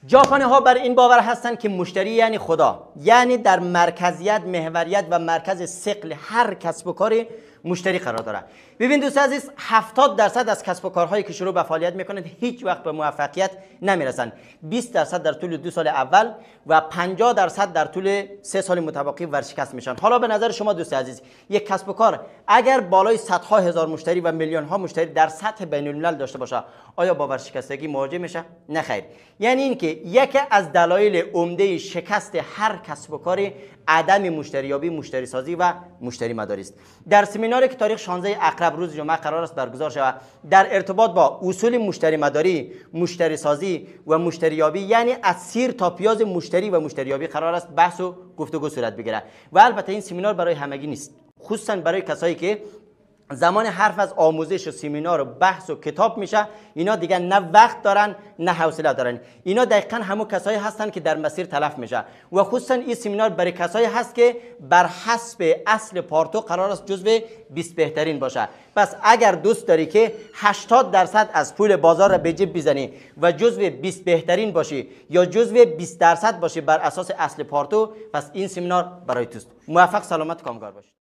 ژاپنی ها بر این باور هستند که مشتری یعنی خدا، یعنی در مرکزیت، محوریت و مرکز ثقل هر کسب و کاری مشتری قرار داره. ببین دوست عزیز، 70% از کسب و کارهایی که شروع به فعالیت میکنند هیچ وقت به موفقیت نمیرسند. 20% در طول 2 سال اول و 50% در طول 3 سال متبقی ورشکست میشن. حالا به نظر شما دوست عزیز، یک کسب و کار اگر بالای صدها هزار مشتری و میلیون ها مشتری در سطح بین الملل داشته باشه، آیا با ورشکستگی مواجه میشه؟ نه خیر. یعنی اینکه یکی از دلایل عمده شکست هر کسب و کاری عدم مشتریابی، مشتری سازی و مشتری مداری است. در سمیناری که تاریخ 16 اقرب روز جمعه قرار است برگزار شود در ارتباط با اصول مشتری مداری، مشتری سازی و مشتریابی، یعنی از سیر تا پیاز مشتری و مشتریابی قرار است بحث و گفتگو صورت بگیرد. و البته این سمینار برای همگی نیست، خصوصا برای کسایی که زمان حرف از آموزش و سمینار و بحث و کتاب میشه، اینا دیگه نه وقت دارن نه حوصله دارن. اینا دقیقاً همون کسایی هستن که در مسیر تلف میشه. و خصوصا این سمینار برای کسایی هست که بر حسب اصل پارتو قرار است جزو 20 بهترین باشه. پس اگر دوست داری که 80% از پول بازار را به جیب بزنی و جزو 20 بهترین باشی یا جزو 20% باشی بر اساس اصل پارتو، پس این سمینار برای توست. موفق، سلامت، کامگار باشی.